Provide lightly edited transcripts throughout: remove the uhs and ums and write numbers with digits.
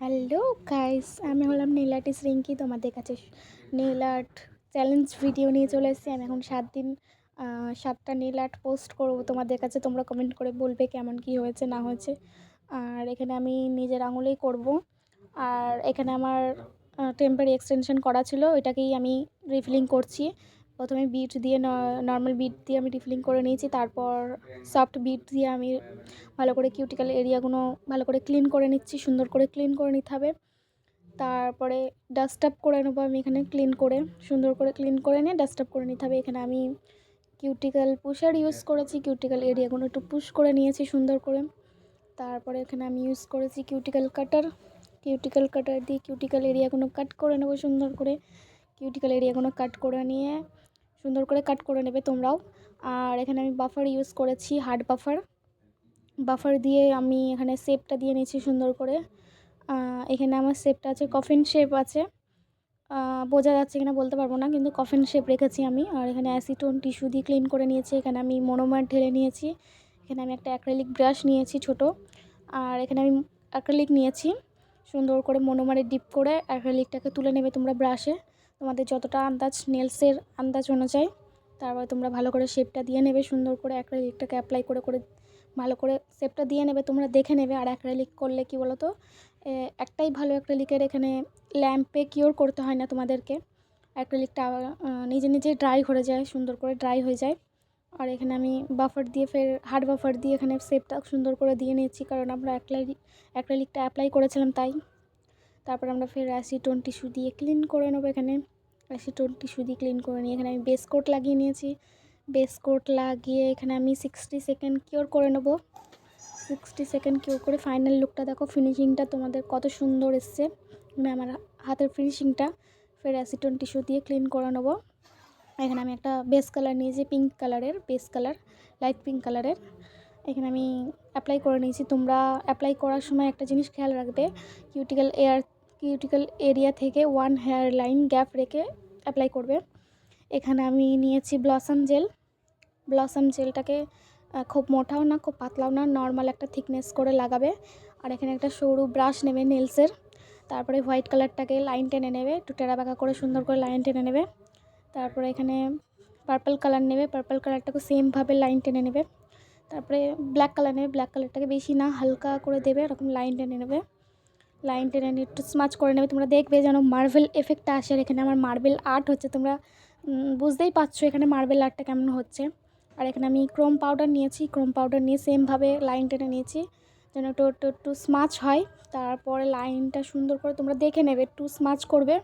Hello guys, আমি হলাম nail artist Rinki. তোমাদের কাছে নেল আর্ট চ্যালেঞ্জ ভিডিও নিয়ে চলে এসেছি। আমি এখন 7 দিন 7টা নেল আর্ট পোস্ট করবো তোমাদের কাছে। তোমরা কমেন্ট করে বলবে কেমন কি হয়েছে না হয়েছে। আর এখানে আমি নিজের আঙুলেই করব। আর এখানে আমার টেম্পারি এক্সটেনশন করা ছিল, এটাকেই আমি রিফিলিং করছি। প্রথমে বিট দিয়ে নর্মাল বিট দিয়ে আমি রিফিলিং করে নিয়েছি, তারপর সফট বিট দিয়ে আমি ভালো করে কিউটিক্যাল এরিয়াগুলো ভালো করে ক্লিন করে নিচ্ছি। সুন্দর করে ক্লিন করে নিতে হবে। তারপরে ডাস্ট আপ করে নেবো আমি এখানে ক্লিন করে, সুন্দর করে ক্লিন করে নিয়ে ডাস্ট আপ করে নিতে হবে। এখানে আমি কিউটিক্যাল পুশার ইউজ করেছি, কিউটিক্যাল এরিয়াগুলো একটু পুশ করে নিয়েছি সুন্দর করে। তারপরে এখানে আমি ইউজ করেছি কিউটিক্যাল কাটার দিয়ে কিউটিক্যাল এরিয়াগুলো কাট করে নেবো সুন্দর করে। কিউটিক্যাল এরিয়াগুলো কাট করে নিয়ে সুন্দর করে কাট করে নেবে তোমরাও। আর এখানে আমি বাফার ইউজ করেছি, হার্ড বাফার দিয়ে আমি এখানে শেপটা দিয়ে নিয়েছি সুন্দর করে। এখানে আমার শেপটা আছে, কফিন শেপ আছে। বোঝা যাচ্ছে কিনা বলতে পারবো না, কিন্তু কফিন শেপ রেখেছি আমি। আর এখানে অ্যাসিটোন টিস্যু দিয়ে ক্লিন করে নিয়েছি। এখানে আমি মনোমার ঢেলে নিয়েছি। এখানে আমি একটা অ্যাক্রিলিক ব্রাশ নিয়েছি ছোট। আর এখানে আমি অ্যাক্রিলিক নিয়েছি, সুন্দর করে মনোমারে ডিপ করে অ্যাক্রিলিকটাকে তুলে নেবে তোমরা ব্রাশে, তোমাদের যতটা আন্দাজ নেলসের আন্দাজ অনুযায়ী। তারপর তোমরা ভালো করে শেপটা দিয়ে নেবে সুন্দর করে, অ্যাক্রিলিকটাকে অ্যাপ্লাই করে করে ভালো করে শেপটা দিয়ে নেবে, তোমরা দেখে নেবে। আর অ্যাক্রিলিক করলে কি বলো তো, একটাই ভালো অ্যাক্রিলিকের, এখানে ল্যাম্পে কিওর করতে হয় না তোমাদেরকে। অ্যাক্রিলিকটা নিজে নিজে ড্রাই হয়ে যায়, সুন্দর করে ড্রাই হয়ে যায়। আর এখানে আমি বাফার দিয়ে ফের হার্ড বাফার দিয়ে এখানে শেপটা সুন্দর করে দিয়ে নিয়েছি, কারণ আমরা অ্যাক্রিলিকটা অ্যাপ্লাই করেছিলাম তাই। তারপর আমরা ফের অ্যাসিটোন টিস্যু দিয়ে ক্লিন করে নেবো। এখানে অ্যাসিটোন টিস্যু দিয়ে ক্লিন করে নিয়ে এখানে আমি বেস কোট লাগিয়ে নিয়েছি। বেস কোট লাগিয়ে এখানে আমি 60 সেকেন্ড কিওর করে নেবো। 60 সেকেন্ড কিওর করে ফাইনাল লুকটা দেখো, ফিনিশিংটা তোমাদের কত সুন্দর এসছে। মানে আমার হাতের ফিনিশিংটা। ফের অ্যাসিটোন টিস্যু দিয়ে ক্লিন করে নেবো। এখানে আমি একটা বেস কালার নিয়েছি, পিঙ্ক কালারের বেস কালার, লাইট পিঙ্ক কালারের। এখানে আমি অ্যাপ্লাই করে নিয়েছি। তোমরা অ্যাপ্লাই করার সময় একটা জিনিস খেয়াল রাখবে, কিউটিক্যাল এরিয়া থেকে 1 হেয়ার লাইন গ্যাপ রেখে অ্যাপ্লাই করবে। এখানে আমি নিয়েছি ব্লসম জেলটাকে খুব মোটাও না খুব পাতলাও না, নর্মাল একটা থিকনেস করে লাগাবে। আর এখানে একটা সরু ব্রাশ নেবে নেলসের। তারপরে হোয়াইট কালারটাকে লাইন টেনে নেবে, একটু টেরা বাঁকা করে সুন্দর করে লাইন টেনে নেবে। তারপরে এখানে পার্পল কালার নেবে, পার্পল কালারটাকে সেমভাবে লাইন টেনে নেবে। তারপরে ব্ল্যাক কালার নেবে, ব্ল্যাক কালারটাকে বেশি না হালকা করে দেবে, এরকম লাইন টেনে নেবে। লাইন টেনে নিয়ে একটু স্মাচ করে নেবে। তোমরা দেখবে যেন মার্বেল এফেক্টটা আসে। আর এখানে আমার মার্বেল আর্ট হচ্ছে, তোমরা বুঝতেই পারছো এখানে মার্বেল আর্টটা কেমন হচ্ছে। আর এখানে আমি ক্রোম পাউডার নিয়েছি, ক্রোম পাউডার নিয়ে সেমভাবে লাইন টেনে নিয়েছি যেন একটু একটু একটু স্মাচ হয়। তারপরে লাইনটা সুন্দর করে তোমরা দেখে নেবে, একটু স্মাচ করবে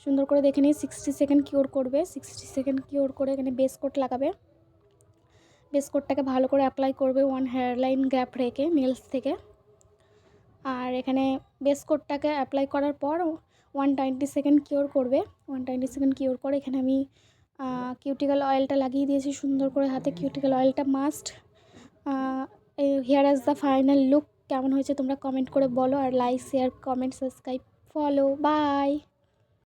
সুন্দর করে দেখে নিয়ে 60 সেকেন্ড কিওর করবে। 60 সেকেন্ড কিওর করে এখানে বেস কোট লাগাবে। বেস কোটটাকে ভালো করে অ্যাপ্লাই করবে 1 হেয়ার লাইন গ্যাপ রেখে নেলস থেকে। আর এখানে বেস কোটটাকে অ্যাপ্লাই করার পর 120 সেকেন্ড কিওর করবে। 120 সেকেন্ড কিওর করে এখানে আমি কিউটিক্যাল অয়েলটা লাগিয়ে দিয়েছি সুন্দর করে হাতে। কিউটিক্যাল অয়েলটা must. Here is the final look. কেমন হয়েছে তোমরা কমেন্ট করে বলো। আর like, share, comment, subscribe, follow. By.